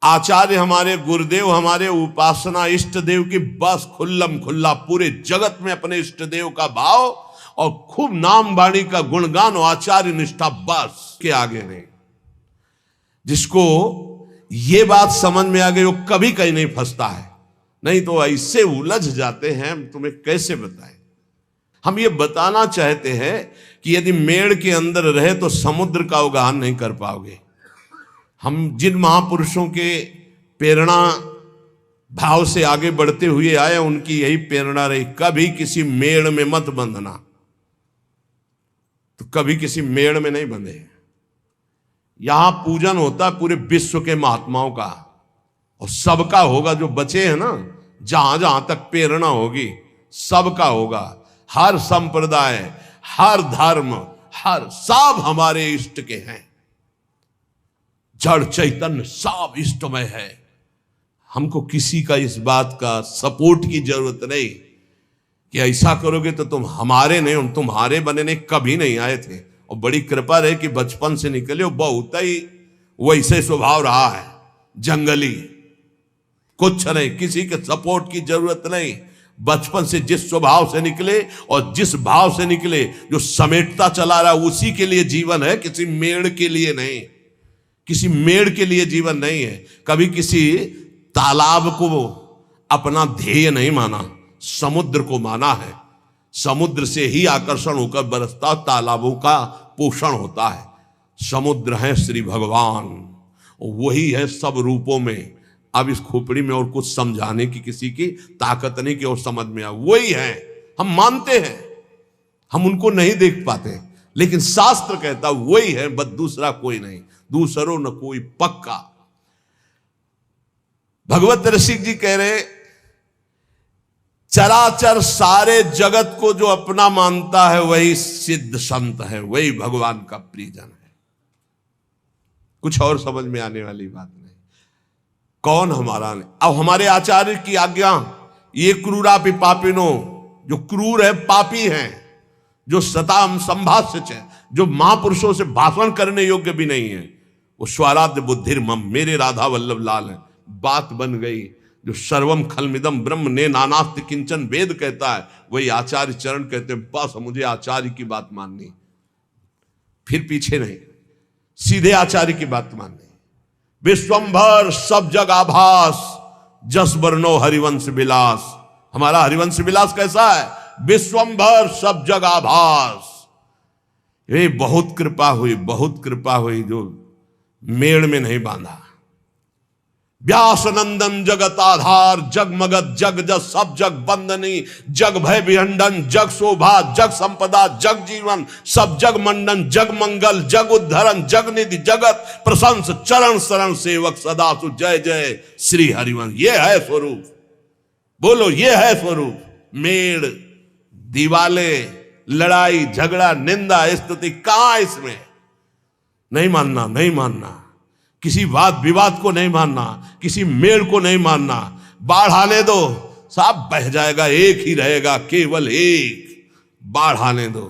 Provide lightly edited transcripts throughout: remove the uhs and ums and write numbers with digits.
आचार्य हमारे गुरुदेव हमारे उपासना इष्ट देव की बस खुल्लम खुल्ला पूरे जगत में अपने इष्ट देव का भाव और खूब नाम वाणी का गुणगान और आचार्य निष्ठा, बस के आगे नहीं। जिसको ये बात समझ में आ गई वो कभी कहीं नहीं फंसता है, नहीं तो ऐसे उलझ जाते हैं, हम तुम्हें कैसे बताएं। हम ये बताना चाहते हैं कि यदि मेड़ के अंदर रहे तो समुद्र का अवगाहन नहीं कर पाओगे। हम जिन महापुरुषों के प्रेरणा भाव से आगे बढ़ते हुए आए, उनकी यही प्रेरणा रही, कभी किसी मेड़ में मत बंधना। तो कभी किसी मेड़ में नहीं बंधे। यहां पूजन होता है पूरे विश्व के महात्माओं का, और सबका होगा, जो बचे हैं ना, जहां जहां तक प्रेरणा होगी सबका होगा। हर संप्रदाय, हर धर्म, हर सब हमारे इष्ट के हैं। जड़ चैतन्य सब इष्टमय है। हमको किसी का इस बात का सपोर्ट की जरूरत नहीं कि ऐसा करोगे तो तुम हमारे नहीं, हम तुम्हारे बनने कभी नहीं आए थे। और बड़ी कृपा रहे कि बचपन से निकले हो, बहुत ही वैसे स्वभाव रहा है, जंगली, कुछ नहीं, किसी के सपोर्ट की जरूरत नहीं। बचपन से जिस स्वभाव से निकले और जिस भाव से निकले, जो समेटता चला रहा उसी के लिए जीवन है, किसी मेड़ के लिए नहीं। किसी मेड़ के लिए जीवन नहीं है। कभी किसी तालाब को अपना ध्येय नहीं माना, समुद्र को माना है। समुद्र से ही आकर्षण होकर बरसता, तालाबों का पोषण होता है। समुद्र है श्री भगवान, वही है सब रूपों में। अब इस खोपड़ी में और कुछ समझाने की किसी की ताकत नहीं कि और समझ में आ, वही है। हम मानते हैं, हम उनको नहीं देख पाते, लेकिन शास्त्र कहता वही है, बस दूसरा कोई नहीं, दूसरो न कोई पक्का। भगवत रसिक जी कह रहे, चराचर सारे जगत को जो अपना मानता है वही सिद्ध संत है, वही भगवान का प्रियजन है। कुछ और समझ में आने वाली बात नहीं। कौन हमारा नहीं। अब हमारे आचार्य की आज्ञा, ये क्रूरापि पापिनो, जो क्रूर है, पापी हैं, जो सताम संभाष्य है, जो महापुरुषों से भाषण करने योग्य भी नहीं है, वो स्वराध्य बुद्धिर मम, मेरे राधा वल्लभ लाल है। बात बन गई। जो सर्वम खलमिदम ब्रह्म ने नानास्ति किंचन वेद कहता है, वही आचार्य चरण कहते हैं, बस मुझे आचार्य की बात माननी, फिर पीछे नहीं, सीधे आचार्य की बात माननी। विश्वंभर सब जग आभास, जस वर्णो हरिवंश विलास। हमारा हरिवंश विलास कैसा है? विश्वंभर सब जग आभास। ये बहुत कृपा हुई, बहुत कृपा हुई जो मेड़ में नहीं बांधा। व्यास नंदन जगत आधार, जग मगत जग जस सब जग बंदनी, जग भय विहंडन, जग शोभा, जग संपदा, जग जीवन, सब जग मंडन, जग मंगल, जग उद्धरण, जग निधि, जगत प्रशंस, चरण शरण सेवक सदा सु, जय जय श्री हरिवंश। ये है स्वरूप, बोलो ये है स्वरूप। मेड़, दीवाले, लड़ाई झगड़ा, निंदा स्तुति कहां इसमें? नहीं मानना, नहीं मानना। किसी वाद विवाद को नहीं मानना, किसी मेड़ को नहीं मानना। बाढ़ आने दो, सब बह जाएगा, एक ही रहेगा, केवल एक। बाढ़ आने दो,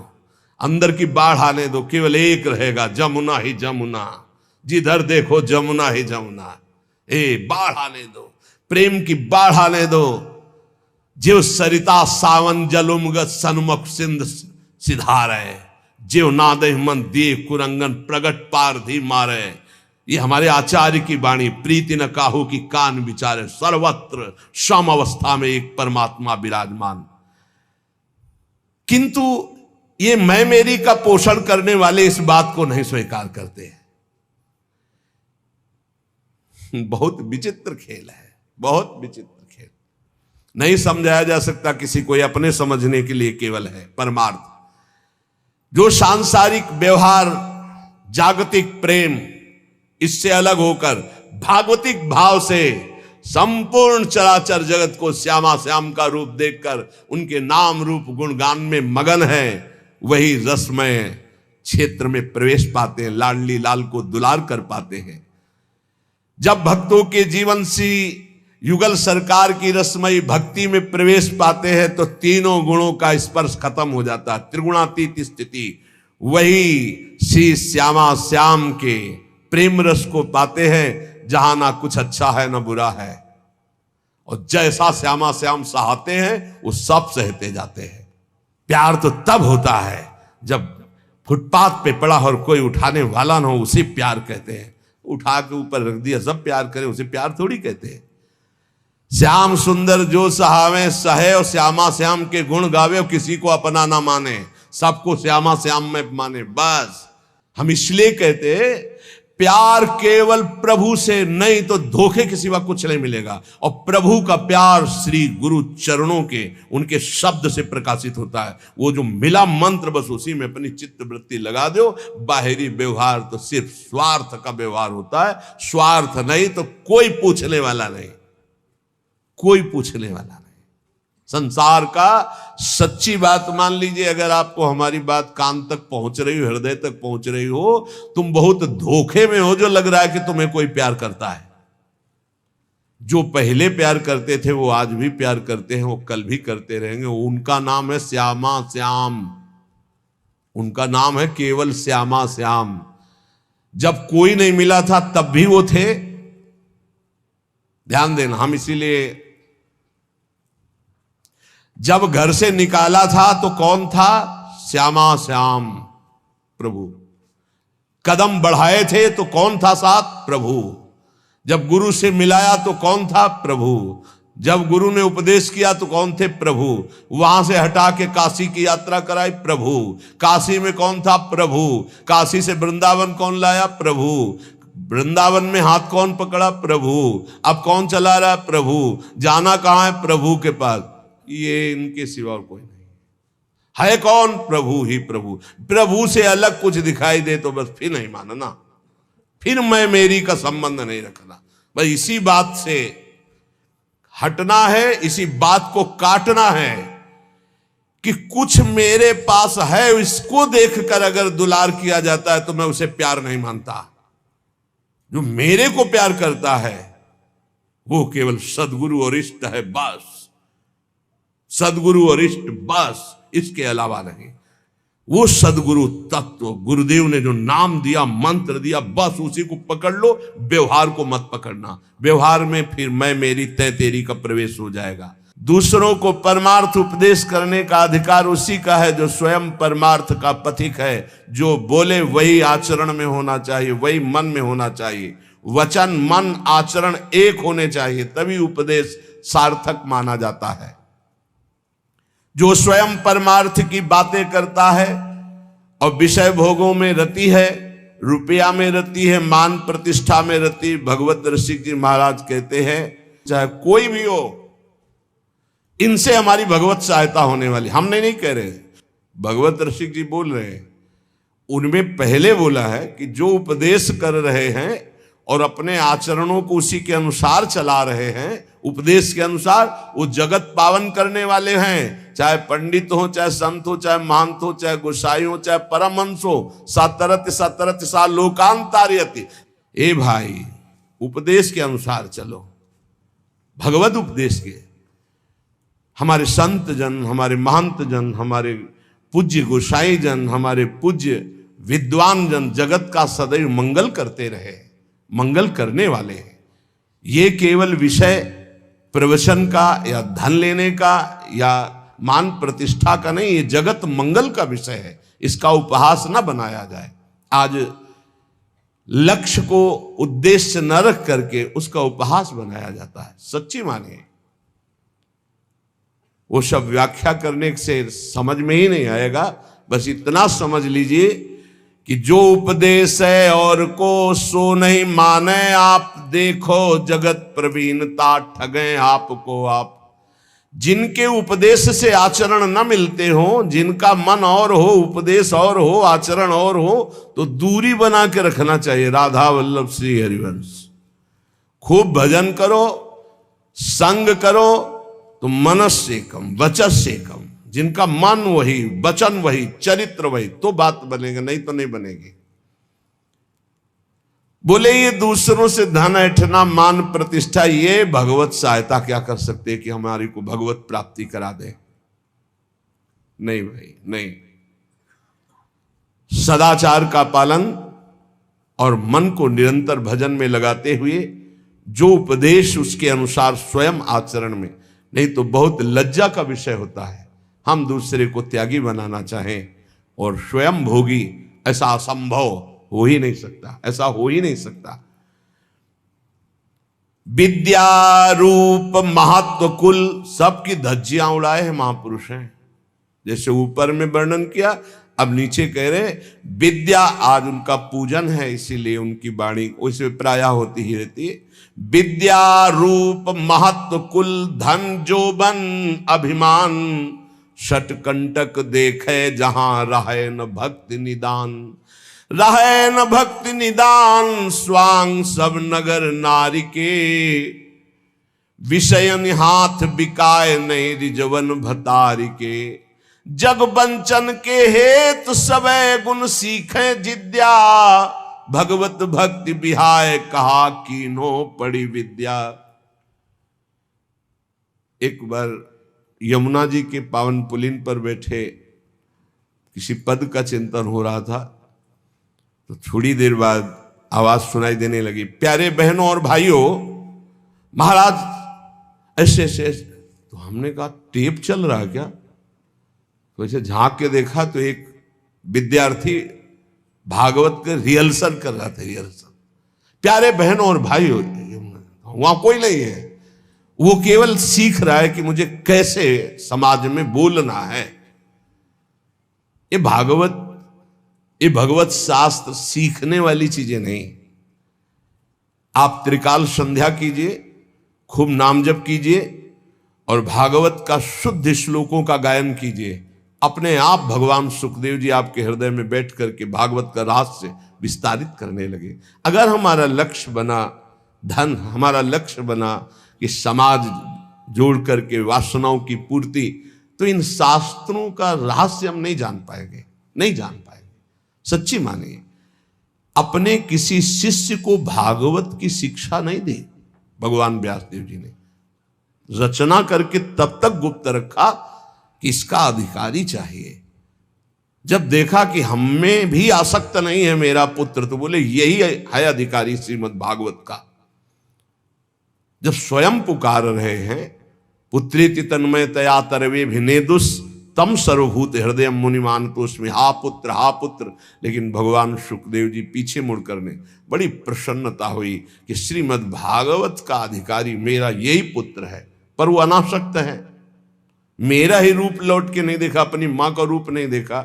अंदर की बाढ़ आने दो, केवल एक रहेगा, जमुना ही जमुना, जिधर देखो जमुना ही जमुना। बाढ़ आने दो, प्रेम की बाढ़ आने दो। जीव सरिता सावन जलुमगत सन्मुख सिंध सिधारे, जीव नादे मन दिए कुरंगन प्रगट पारधी मारे। ये हमारे आचार्य की वाणी, प्रीति न काहू की कान विचारे, सर्वत्र सम अवस्था में एक परमात्मा विराजमान। किंतु ये मैं मेरी का पोषण करने वाले इस बात को नहीं स्वीकार करते। बहुत विचित्र खेल है, बहुत विचित्र खेल। नहीं समझाया जा सकता किसी को, अपने समझने के लिए केवल है परमार्थ। जो सांसारिक व्यवहार, जागतिक प्रेम, इससे अलग होकर भागवतिक भाव से संपूर्ण चराचर जगत को श्यामा श्याम का रूप देखकर उनके नाम रूप गुणगान में मगन है, वही रसमय क्षेत्र में प्रवेश पाते हैं, लाडली लाल को दुलार कर पाते हैं। जब भक्तों के जीवन से युगल सरकार की रसमयी भक्ति में प्रवेश पाते हैं तो तीनों गुणों का स्पर्श खत्म हो जाता है, त्रिगुणातीत स्थिति। वही श्री श्यामा श्याम के प्रेम रस को पाते हैं जहां ना कुछ अच्छा है ना बुरा है, और जैसा श्यामा श्याम सहाते हैं वो सब सहते जाते हैं। प्यार तो तब होता है जब फुटपाथ पे पड़ा और कोई उठाने वाला ना हो, उसे प्यार कहते हैं। उठा के ऊपर रख दिया, सब प्यार करें, उसे प्यार थोड़ी कहते हैं। श्याम सुंदर जो सहावे सहे, और श्यामा श्याम के गुण गावे, और किसी को अपना ना माने, सबको श्यामा श्याम में माने। बस हम इसलिए कहते प्यार केवल प्रभु से नहीं तो धोखे के सिवा कुछ नहीं मिलेगा। और प्रभु का प्यार श्री गुरु चरणों के उनके शब्द से प्रकाशित होता है। वो जो मिला मंत्र, बस उसी में अपनी चित्त वृत्ति लगा दो। बाहरी व्यवहार तो सिर्फ स्वार्थ का व्यवहार होता है। स्वार्थ नहीं तो कोई पूछने वाला नहीं, कोई पूछने वाला नहीं। संसार का सच्ची बात मान लीजिए, अगर आपको हमारी बात कान तक पहुंच रही हो, हृदय तक पहुंच रही हो, तुम बहुत धोखे में हो जो लग रहा है कि तुम्हें कोई प्यार करता है। जो पहले प्यार करते थे वो आज भी प्यार करते हैं, वो कल भी करते रहेंगे। उनका नाम है श्यामा श्याम, उनका नाम है केवल श्यामा श्याम। जब कोई नहीं मिला था तब भी वो थे। ध्यान देना, हम इसीलिए जब घर से निकाला था तो कौन था? श्यामा श्याम प्रभु। कदम बढ़ाए थे तो कौन था साथ? प्रभु। जब गुरु से मिलाया तो कौन था? प्रभु। जब गुरु ने उपदेश किया तो कौन थे? प्रभु। वहां से हटा के काशी की यात्रा कराई? प्रभु। काशी में कौन था? प्रभु। काशी से वृंदावन कौन लाया? प्रभु। वृंदावन में हाथ कौन पकड़ा? प्रभु। अब कौन चला रहा? प्रभु। जाना कहां है? प्रभु के पास। ये इनके सिवा और कोई नहीं है। कौन? प्रभु ही प्रभु। प्रभु से अलग कुछ दिखाई दे तो बस फिर नहीं मानना, फिर मैं मेरी का संबंध नहीं रखना। बस इसी बात से हटना है, इसी बात को काटना है कि कुछ मेरे पास है, इसको देखकर अगर दुलार किया जाता है तो मैं उसे प्यार नहीं मानता। जो मेरे को प्यार करता है वो केवल सदगुरु और इष्ट है, बस। सदगुरु और इष्ट, बस, इसके अलावा नहीं। वो सदगुरु तत्व, गुरुदेव ने जो नाम दिया, मंत्र दिया, बस उसी को पकड़ लो। व्यवहार को मत पकड़ना। व्यवहार में फिर मैं मेरी तय तेरी का प्रवेश हो जाएगा। दूसरों को परमार्थ उपदेश करने का अधिकार उसी का है जो स्वयं परमार्थ का पथिक है। जो बोले वही आचरण में होना चाहिए, वही मन में होना चाहिए। वचन मन आचरण एक होने चाहिए, तभी उपदेश सार्थक माना जाता है। जो स्वयं परमार्थ की बातें करता है और विषय भोगों में रति है, रुपया में रति है, मान प्रतिष्ठा में रति, भगवत रसिक जी महाराज कहते हैं चाहे कोई भी हो, इनसे हमारी भगवत सहायता होने वाली। हमने नहीं कह रहे, भगवत रसिक जी बोल रहे हैं। उनमें पहले बोला है कि जो उपदेश कर रहे हैं और अपने आचरणों को उसी के अनुसार चला रहे हैं, उपदेश के अनुसार, वो जगत पावन करने वाले हैं। चाहे पंडित हो, चाहे संत हो, चाहे महंत हो, चाहे गोसाई हो, चाहे परमहंस हो। सतरत सतरत सा लोकांतार्यति। ए भाई, उपदेश के अनुसार चलो, भगवत उपदेश के। हमारे संत जन, हमारे महंत जन, हमारे पूज्य गोसाई जन, हमारे पूज्य विद्वान जन जगत का सदैव मंगल करते रहे, मंगल करने वाले हैं। ये केवल विषय प्रवचन का या धन लेने का या मान प्रतिष्ठा का नहीं, ये जगत मंगल का विषय है। इसका उपहास न बनाया जाए। आज लक्ष्य को उद्देश्य न रख करके उसका उपहास बनाया जाता है। सच्ची मानिए, वो सब व्याख्या करने से समझ में ही नहीं आएगा। बस इतना समझ लीजिए कि जो उपदेश है और को सो नहीं माने आप, देखो जगत प्रवीणता ठगे आपको आप। जिनके उपदेश से आचरण न मिलते हो, जिनका मन और हो, उपदेश और हो, आचरण और हो, तो दूरी बना के रखना चाहिए। राधा वल्लभ श्री हरिवंश। खूब भजन करो, संग करो, तो मनस्य कम वचस्य कम। जिनका मन वही, वचन वही, चरित्र वही, तो बात बनेगा, नहीं तो नहीं बनेगी। बोले ये दूसरों से धन ऐठना, मान प्रतिष्ठा, ये भगवत सहायता क्या कर सकते हैं कि हमारी को भगवत प्राप्ति करा दे? नहीं भाई, नहीं। सदाचार का पालन और मन को निरंतर भजन में लगाते हुए जो उपदेश उसके अनुसार स्वयं आचरण में, नहीं तो बहुत लज्जा का विषय होता है हम दूसरे को त्यागी बनाना चाहें और स्वयं भोगी, ऐसा असंभव हो ही नहीं सकता, ऐसा हो ही नहीं सकता। विद्या रूप महत्व कुल सबकी धज्जियां उड़ाए हैं महापुरुष हैं। जैसे ऊपर में वर्णन किया, अब नीचे कह रहे विद्या, आज उनका पूजन है इसीलिए उनकी वाणी वैसे प्रायः होती ही रहती है। विद्या रूप महत्व कुल धन जोबन अभिमान, षटकंटक देखे जहां रहे न भक्ति निदान, रहे न भक्ति निदान स्वांग सब नगर नारी के, विषयन हाथ बिकाए नहीं रिजवन भतारी के, जग बंचन के हेतु सबे गुण सीखे जिद्या, भगवत भक्ति बिहाय कहा कीनो पड़ी विद्या। एक बार यमुना जी के पावन पुलिन पर बैठे किसी पद का चिंतन हो रहा था, तो थोड़ी देर बाद आवाज सुनाई देने लगी, प्यारे बहनों और भाइयों, महाराज ऐसे ऐसे। तो हमने कहा टेप चल रहा है क्या? तो ऐसे झांक के देखा तो एक विद्यार्थी भागवत के रिहर्सल कर रहा था, रिहर्सल। प्यारे बहनों और भाइयों, वहां कोई नहीं है, वो केवल सीख रहा है कि मुझे कैसे समाज में बोलना है। ये भगवत शास्त्र सीखने वाली चीजें नहीं। आप त्रिकाल संध्या कीजिए, खूब नाम जप कीजिए और भागवत का शुद्ध श्लोकों का गायन कीजिए, अपने आप भगवान सुखदेव जी आपके हृदय में बैठ करके भागवत का रहस्य विस्तारित करने लगे। अगर हमारा लक्ष्य बना धन, हमारा लक्ष्य बना कि समाज जोड़ करके वासनाओं की पूर्ति, तो इन शास्त्रों का रहस्य हम नहीं जान पाएंगे, नहीं जान पाएंगे। सच्ची मानिए, अपने किसी शिष्य को भागवत की शिक्षा नहीं दी भगवान व्यासदेव जी ने, रचना करके तब तक गुप्त रखा कि इसका अधिकारी चाहिए। जब देखा कि हमें भी आसक्त नहीं है मेरा पुत्र, तो बोले यही है अधिकारी श्रीमद् भागवत का। जब स्वयं पुकार रहे हैं, पुत्रेति तन्मयतया तरवे भिनेदुस तम सर्वभूत हृदय मुनिमान तो उसमें हा पुत्र, लेकिन भगवान सुखदेव जी पीछे मुड़कर ने बड़ी प्रसन्नता हुई कि श्रीमद् भागवत का अधिकारी मेरा यही पुत्र है, पर वो अनासक्त है। मेरा ही रूप लौट के नहीं देखा, अपनी मां का रूप नहीं देखा,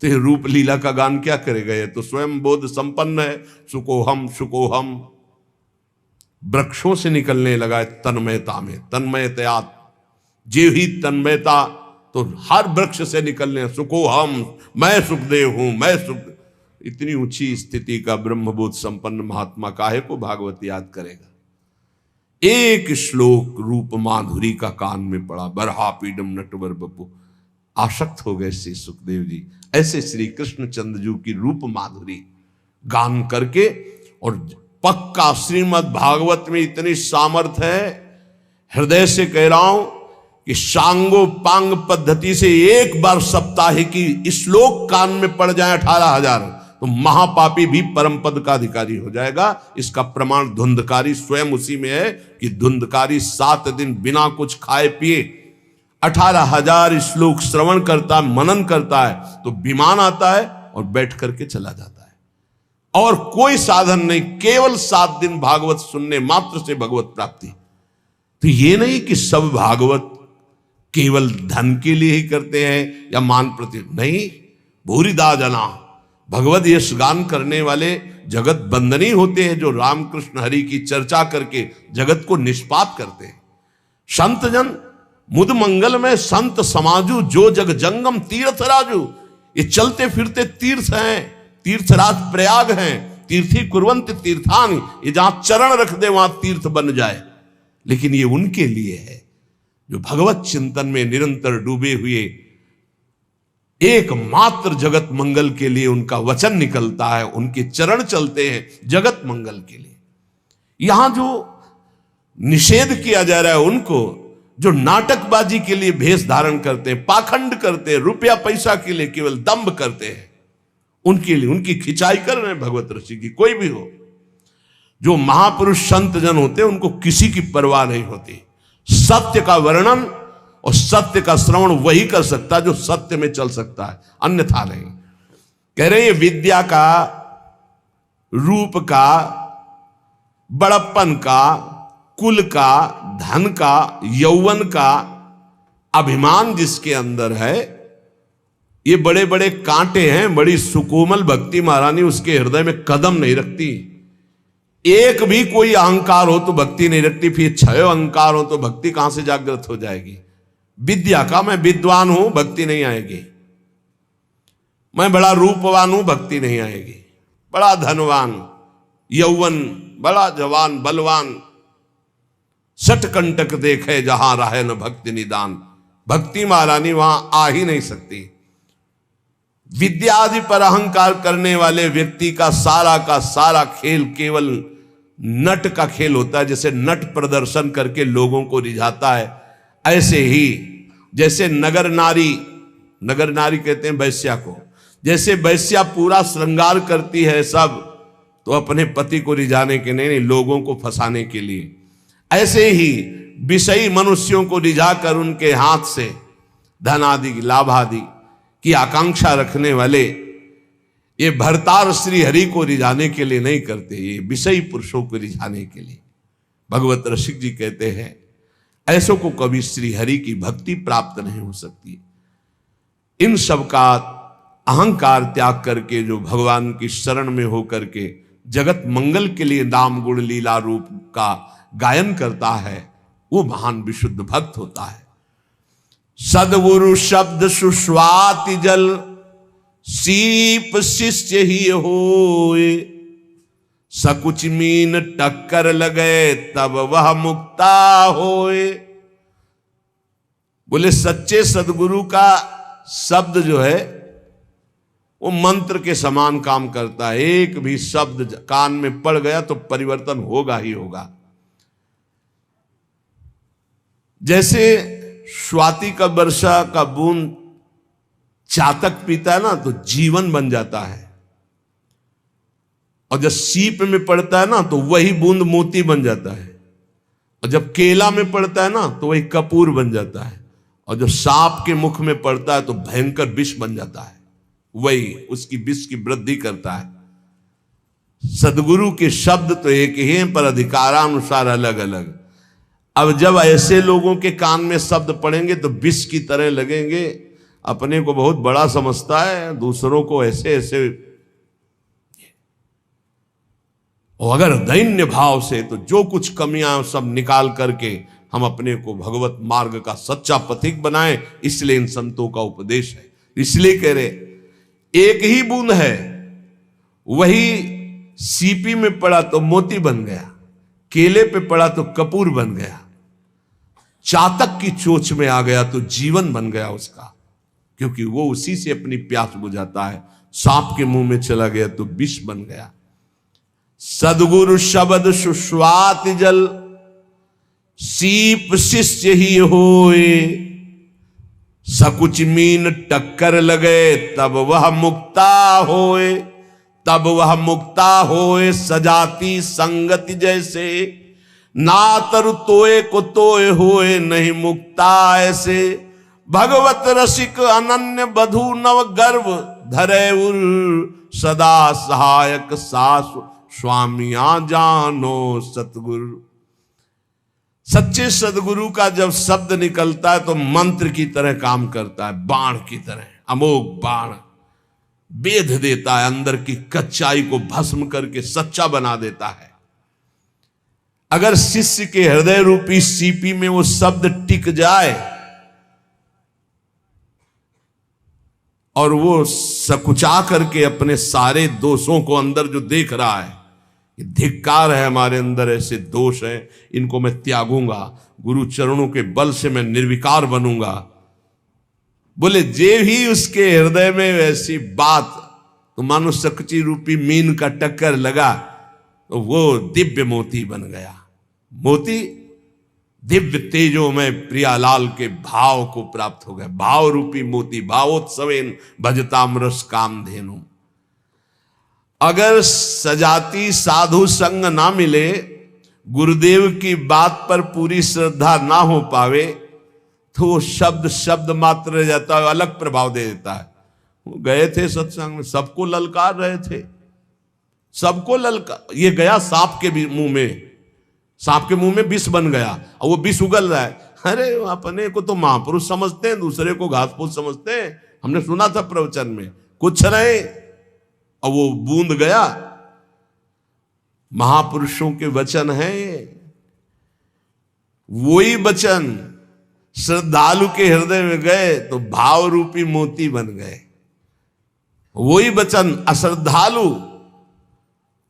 तो ये रूप लीला का गान क्या करेगा? ये तो स्वयं बोध संपन्न है। सुकोहम वृक्षों से निकलने लगा तन्मयता में, तन्मयतया जीव ही तन्मयता, तो हर वृक्ष से निकलने सुकोहम, मैं सुखदेव हूं, मैं सुख। इतनी ऊंची स्थिति का ब्रह्मबोध संपन्न महात्मा काहे को भागवत याद करेगा? एक श्लोक रूप माधुरी का कान में पड़ा, बरहा पीडम नटवर बपू, आसक्त हो गए श्री सुखदेव जी। ऐसे श्री कृष्ण चंद्र जी की रूप माधुरी गान करके, और पक्का श्रीमद् भागवत में इतनी सामर्थ्य है, हृदय से कह रहा हूं कि सांगो पांग पद्धति से एक बार सप्ताह की श्लोक कान में पड़ जाए 18,000, तो महापापी भी परम पद का अधिकारी हो जाएगा। इसका प्रमाण धुंधकारी स्वयं उसी में है कि धुंधकारी 7 दिन बिना कुछ खाए पिए 18,000 श्लोक श्रवण करता, मनन करता है, तो विमान आता है और बैठ करके चला जाता है, और कोई साधन नहीं, केवल 7 दिन भागवत सुनने मात्र से भगवत प्राप्ति। तो ये नहीं कि सब भागवत केवल धन के लिए ही करते हैं या मान प्रति, नहीं। भूरिदा जना भगवत यश गान करने वाले जगत बंदनी होते हैं, जो रामकृष्ण हरि की चर्चा करके जगत को निष्पात करते हैं। संत जन मुद मंगल में संत समाजू, जो जग जंगम तीर्थराजू। ये चलते फिरते तीर्थ हैं, तीर्थराज प्रयाग हैं, तीर्थी कुर्वंत तीर्थान, ये जहां चरण रख दे वहां तीर्थ बन जाए। लेकिन ये उनके लिए है जो भगवत चिंतन में निरंतर डूबे हुए, एकमात्र जगत मंगल के लिए उनका वचन निकलता है, उनके चरण चलते हैं जगत मंगल के लिए। यहां जो निषेध किया जा रहा है उनको, जो नाटकबाजी के लिए भेष धारण करते हैं, पाखंड करते हैं, रुपया पैसा के लिए केवल दंभ करते हैं, उनके लिए उनकी खिंचाई कर रहे हैं भगवत ऋषि की। कोई भी हो, जो महापुरुष संत जन होते हैं उनको किसी की परवाह नहीं होती। सत्य का वर्णन और सत्य का श्रवण वही कर सकता है जो सत्य में चल सकता है, अन्यथा नहीं। कह रहे हैं विद्या का, रूप का, बड़प्पन का, कुल का, धन का, यौवन का अभिमान जिसके अंदर है, ये बड़े बड़े कांटे हैं। बड़ी सुकोमल भक्ति महारानी उसके हृदय में कदम नहीं रखती। एक भी कोई अहंकार हो तो भक्ति नहीं रखती, फिर 6 अहंकार हो तो भक्ति कहां से जागृत हो जाएगी। विद्या का, मैं विद्वान हूं, भक्ति नहीं आएगी। मैं बड़ा रूपवान हूं, भक्ति नहीं आएगी। बड़ा धनवान, यौवन, बड़ा जवान, बलवान, सटकंटक देखे जहां रहे न भक्ति निदान, भक्ति महारानी वहां आ ही नहीं सकती। विद्या आदि पर अहंकार करने वाले व्यक्ति का सारा खेल केवल नट का खेल होता है। जैसे नट प्रदर्शन करके लोगों को रिझाता है, ऐसे ही जैसे नगर नारी कहते हैं वैश्या को, जैसे वैश्या पूरा श्रृंगार करती है सब तो अपने पति को रिझाने के नहीं, लोगों को फंसाने के लिए, ऐसे ही विषयी मनुष्यों को रिझाकर उनके हाथ से धन आदि, लाभ आदि की आकांक्षा रखने वाले ये भरतार श्री हरि को रिझाने के लिए नहीं करते, ये विषयी पुरुषों को रिझाने के लिए। भगवत रसिक जी कहते हैं ऐसों को कभी श्री हरि की भक्ति प्राप्त नहीं हो सकती। इन सब का अहंकार त्याग करके जो भगवान की शरण में होकर के जगत मंगल के लिए नाम गुण लीला रूप का गायन करता है, वो महान विशुद्ध भक्त होता है। सद्गुरु शब्द सुस्वाति जल, सीप शिष्य ही होए, सकुच मीन टक्कर लगे तब वह मुक्ता होए। बोले सच्चे सदगुरु का शब्द जो है वो मंत्र के समान काम करता है। एक भी शब्द कान में पड़ गया तो परिवर्तन होगा ही होगा। जैसे स्वाति का वर्षा का बूंद चातक पीता है ना तो जीवन बन जाता है, और जब सीप में पड़ता है ना तो वही बूंद मोती बन जाता है, और जब केला में पड़ता है ना तो वही कपूर बन जाता है, और जब सांप के मुख में पड़ता है तो भयंकर विष बन जाता है, वही उसकी विष की वृद्धि करता है। सदगुरु के शब्द तो एक ही हैं पर अधिकारानुसार अलग अलग। अब जब ऐसे लोगों के कान में शब्द पड़ेंगे तो विष की तरह लगेंगे। अपने को बहुत बड़ा समझता है, दूसरों को ऐसे ऐसे। और अगर दैन्य भाव से तो जो कुछ कमियां सब निकाल करके हम अपने को भगवत मार्ग का सच्चा पथिक बनाएं, इसलिए इन संतों का उपदेश है। इसलिए कह रहे एक ही बूंद है, वही सीपी में पड़ा तो मोती बन गया, केले पे पड़ा तो कपूर बन गया, चातक की चोंच में आ गया तो जीवन बन गया उसका, क्योंकि वो उसी से अपनी प्यास बुझाता है। सांप के मुंह में चला गया तो विष बन गया। सदगुरु शब्द सुस्वाति जल, सीप शिष्य ही होए, सकुच मीन टक्कर लगे तब वह मुक्ता होए। तब वह मुक्ता होए सजाती संगति जैसे, ना तरु तोए को तोए होए नहीं मुक्ता ऐसे। भगवत रसिक अनन्य बधु नव गर्भ धरे उर, सदा सहायक सास स्वामिया जानो सतगुरु। सच्चे सदगुरु का जब शब्द निकलता है तो मंत्र की तरह काम करता है, बाण की तरह, अमोघ बाण बेध देता है, अंदर की कच्चाई को भस्म करके सच्चा बना देता है। अगर शिष्य के हृदय रूपी सीपी में वो शब्द टिक जाए और वो सकुचा करके अपने सारे दोषों को अंदर जो देख रहा है, धिक्कार है हमारे अंदर ऐसे दोष हैं, इनको मैं त्यागूंगा, गुरु चरणों के बल से मैं निर्विकार बनूंगा। बोले जे ही उसके हृदय में ऐसी बात तो मानो सकची रूपी मीन का टक्कर लगा तो वो दिव्य मोती बन गया। मोती दिव्य तेजो में प्रियालाल के भाव को प्राप्त हो गया। भाव रूपी मोती, भावोत्सवेन भजताम रस कामधेनु। अगर सजाती साधु संग ना मिले, गुरुदेव की बात पर पूरी श्रद्धा ना हो पावे, तो वो शब्द शब्द मात्र रह जाता है, अलग प्रभाव दे देता है। वो गए थे सत्संग में, सबको ललकार रहे थे, सबको ललकार। ये गया सांप के मुंह में, सांप के मुंह में विष बन गया और वो विष उगल रहा है। अरे अपने को तो महापुरुष समझते हैं, दूसरे को घास फूस समझते हैं। हमने सुना था प्रवचन में, कुछ रहे और वो बूंद गया। महापुरुषों के वचन हैं, वही वचन श्रद्धालु के हृदय में गए तो भाव रूपी मोती बन गए। वही वचन अश्रद्धालु,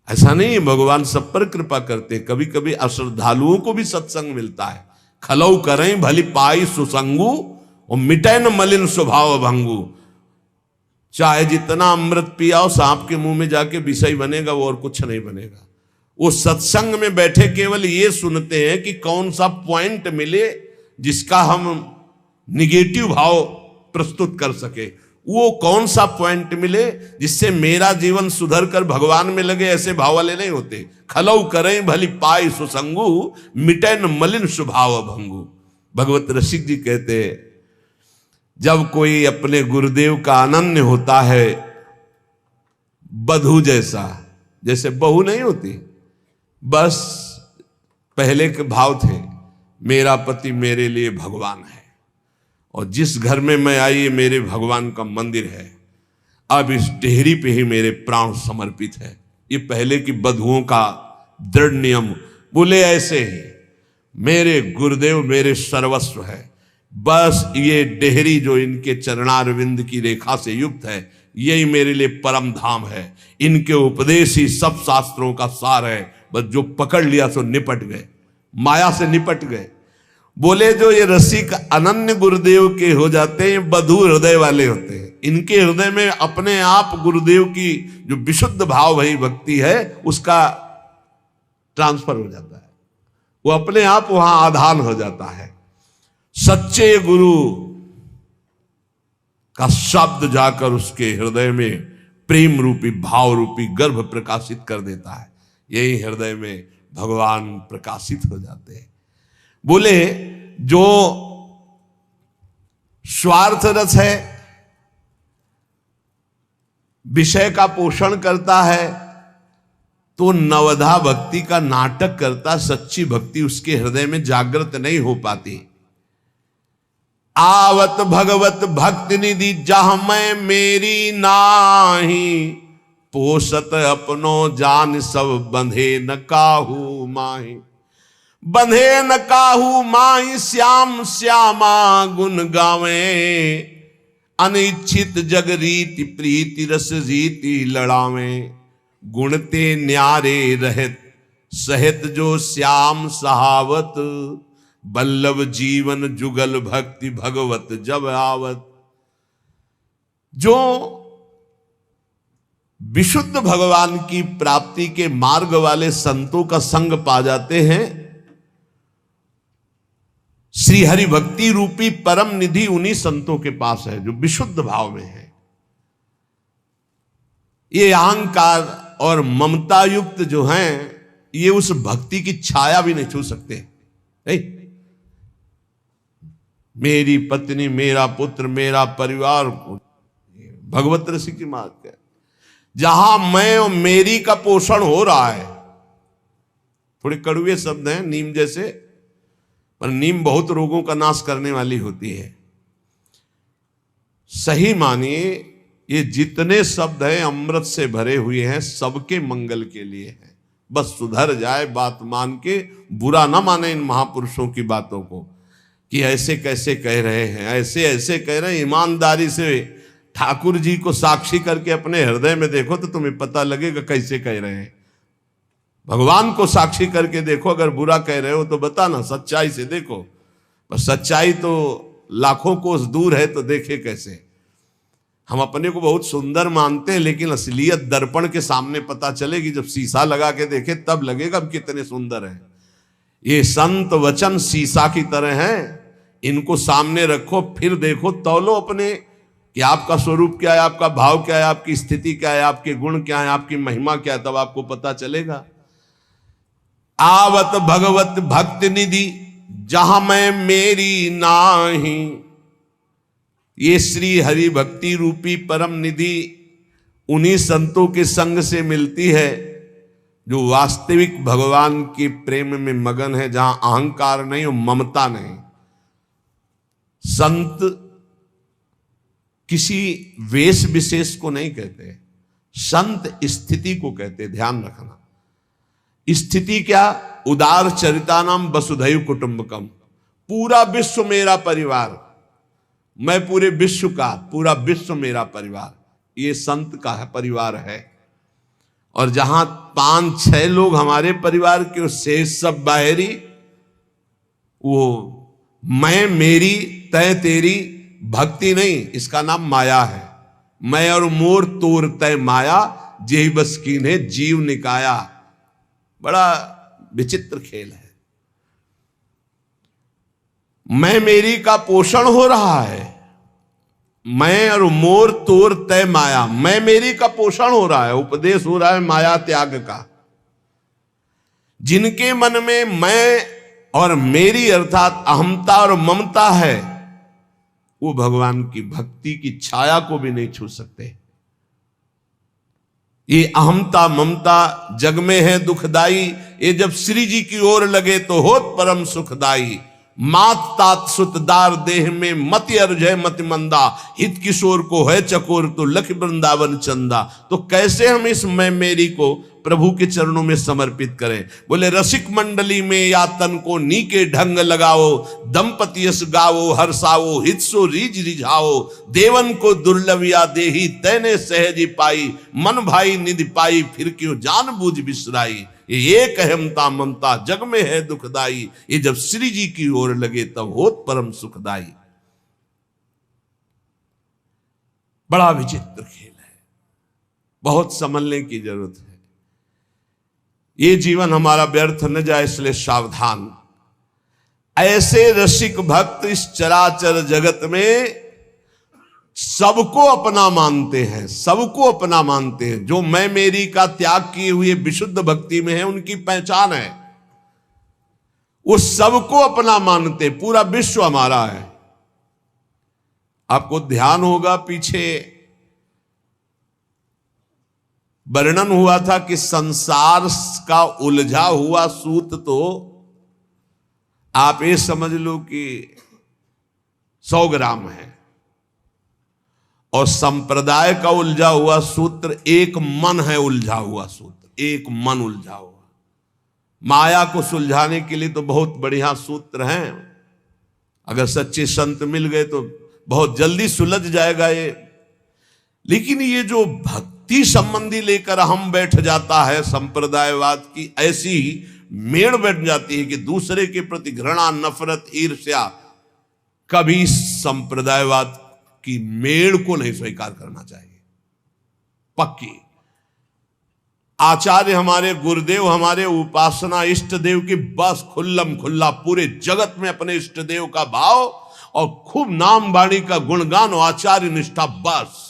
ऐसा नहीं, भगवान सब पर कृपा करते, कभी कभी अश्रद्धालुओं को भी सत्संग मिलता है। खलौ करें भली पाई सुसंगु और मिटे न मलिन स्वभाव भंगु। चाहे जितना अमृत पियाओ, सांप के मुंह में जाके विषय बनेगा, वो और कुछ नहीं बनेगा। वो सत्संग में बैठे केवल ये सुनते हैं कि कौन सा पॉइंट मिले जिसका हम निगेटिव भाव प्रस्तुत कर सके, वो कौन सा पॉइंट मिले जिससे मेरा जीवन सुधर कर भगवान में लगे, ऐसे भाव वाले नहीं होते। खलौ करें भली पाई सुसंगु, मिटे न मलिन स्वभाव भंगु। भगवत रसिक जी कहते हैं, जब कोई अपने गुरुदेव का अनन्य होता है, बधू जैसा, जैसे बहू नहीं होती, बस पहले के भाव थे, मेरा पति मेरे लिए भगवान है और जिस घर में मैं आई ये मेरे भगवान का मंदिर है, अब इस डेहरी पे ही मेरे प्राण समर्पित है। ये पहले की बधुओं का दृढ़ नियम। बोले ऐसे ही मेरे गुरुदेव मेरे सर्वस्व है, बस ये डेहरी जो इनके चरणारविंद की रेखा से युक्त है, यही मेरे लिए परम धाम है। इनके उपदेश ही सब शास्त्रों का सार है, बस जो पकड़ लिया सो निपट गए, माया से निपट गए। बोले जो ये रसिक अनन्य गुरुदेव के हो जाते हैं, बधू हृदय वाले होते हैं, इनके हृदय में अपने आप गुरुदेव की जो विशुद्ध भाव भई भक्ति है उसका ट्रांसफर हो जाता है, वो अपने आप वहां आधान हो जाता है। सच्चे गुरु का शब्द जाकर उसके हृदय में प्रेम रूपी भाव रूपी गर्भ प्रकाशित कर देता है, यही हृदय में भगवान प्रकाशित हो जाते हैं। बोले जो स्वार्थ रस है, विषय का पोषण करता है, तो नवधा भक्ति का नाटक करता, सच्ची भक्ति उसके हृदय में जागृत नहीं हो पाती। आवत भगवत भक्ति निधि जहां मैं मेरी नाही, पोषत अपनो जान सब बंधे न काहू माही। बंधे न काहू माही श्याम श्यामा गुण गावे, अनिच्छित जग रीति प्रीति रस रीति लड़ावे। गुणते न्यारे रहत सहित जो श्याम सहावत, बल्लभ जीवन जुगल भक्ति भगवत जब आवत। जो विशुद्ध भगवान की प्राप्ति के मार्ग वाले संतों का संग पा जाते हैं, श्री हरि भक्ति रूपी परम निधि उन्हीं संतों के पास है जो विशुद्ध भाव में है। ये अहंकार और ममता युक्त जो हैं, ये उस भक्ति की छाया भी नहीं छू सकते। नहीं, मेरी पत्नी, मेरा पुत्र, मेरा परिवार, भगवत रसिक की मार्ग है। जहां मैं और मेरी का पोषण हो रहा है, थोड़े कड़वे शब्द हैं नीम जैसे, पर नीम बहुत रोगों का नाश करने वाली होती है। सही मानिए ये जितने शब्द हैं अमृत से भरे हुए हैं, सबके मंगल के लिए हैं। बस सुधर जाए, बात मान के बुरा ना माने इन महापुरुषों की बातों को कि ऐसे कैसे कह रहे हैं, ऐसे ऐसे कह रहे हैं। ईमानदारी से ठाकुर जी को साक्षी करके अपने हृदय में देखो तो तुम्हें पता लगेगा कैसे कह रहे हैं। भगवान को साक्षी करके देखो, अगर बुरा कह रहे हो तो बताना, सच्चाई से देखो। बस सच्चाई तो लाखों कोस दूर है, तो देखे कैसे। हम अपने को बहुत सुंदर मानते हैं, लेकिन असलियत दर्पण के सामने पता चलेगी। जब शीशा लगा के देखे तब लगेगा हम कितने सुंदर हैं। ये संत वचन शीशा की तरह हैं, इनको सामने रखो, फिर देखो, तौलो अपने कि आपका स्वरूप क्या है, आपका भाव क्या है, आपकी स्थिति क्या है, आपके गुण क्या है, आपकी महिमा क्या है, तब आपको पता चलेगा। आवत भगवत भक्ति निधि जहां मैं मेरी नाही, ये श्री हरि भक्ति रूपी परम निधि उन्हीं संतों के संग से मिलती है जो वास्तविक भगवान के प्रेम में मगन है, जहां अहंकार नहीं और ममता नहीं। संत किसी वेश विशेष को नहीं कहते, संत स्थिति को कहते। ध्यान रखना, स्थिति क्या? उदार चरितानाम वसुधैव कुटुंबकम, पूरा विश्व मेरा परिवार, मैं पूरे विश्व का, पूरा विश्व मेरा परिवार, ये संत का है, परिवार है। और जहां 5-6 लोग हमारे परिवार के, शेष सब बाहरी, वो मैं मेरी तय तेरी भक्ति नहीं, इसका नाम माया है। मैं और मोर तोर तय माया, जेहि बस कीन्हे जीव निकाया। बड़ा विचित्र खेल है। मैं मेरी का पोषण हो रहा है, मैं और मोर तोर तय माया, मैं मेरी का पोषण हो रहा है, उपदेश हो रहा है माया त्याग का। जिनके मन में मैं और मेरी अर्थात अहमता और ममता है, वो भगवान की भक्ति की छाया को भी नहीं छू सकते। ये अहमता ममता जग में है दुखदाई, ये जब श्री जी की ओर लगे तो होत परम सुखदाई। मात तात सुतदार देह में मति अर्जय मति मंदा, हित किशोर को है चकोर तो लख वृंदावन चंदा। तो कैसे हम इस मैं मेरी को प्रभु के चरणों में समर्पित करें? बोले रसिक मंडली में या तन को नीके ढंग लगाओ, दंपति यस गाओ हर्षाओ, हित सो रीज रिझाओ। देवन को दुर्लभ या देही तैने सहज पाई, मन भाई निधि पाई फिर क्यों जान बूझ बिसराई। ये एक अहमता ममता जग में है दुखदाई, ये जब श्री जी की ओर लगे तब होत परम सुखदाई। बड़ा विचित्र खेल है, बहुत समझने की जरूरत है। ये जीवन हमारा व्यर्थ न जाए, इसलिए सावधान। ऐसे रसिक भक्त इस चराचर जगत में सबको अपना मानते हैं, सबको अपना मानते हैं। जो मैं मेरी का त्याग किए हुए विशुद्ध भक्ति में है, उनकी पहचान है, वो सबको अपना मानते। पूरा विश्व हमारा है। आपको ध्यान होगा, पीछे वर्णन हुआ था कि संसार का उलझा हुआ सूत, तो आप ये समझ लो कि 100 ग्राम है, और संप्रदाय का उलझा हुआ सूत्र एक मन है। उलझा हुआ सूत्र एक मन उलझा हुआ। माया को सुलझाने के लिए तो बहुत बढ़िया सूत्र हैं, अगर सच्चे संत मिल गए तो बहुत जल्दी सुलझ जाएगा ये। लेकिन ये जो भक्ति संबंधी लेकर हम बैठ जाता है संप्रदायवाद की, ऐसी मेड़ बैठ जाती है कि दूसरे के प्रति घृणा, नफरत, ईर्ष्या, कभी संप्रदायवाद की मेड़ को नहीं स्वीकार करना चाहिए। पक्की आचार्य हमारे गुरुदेव, हमारे उपासना इष्ट देव की बस खुल्लम खुल्ला पूरे जगत में अपने इष्ट देव का भाव और खूब नाम वाणी का गुणगान और आचार्य निष्ठा, बस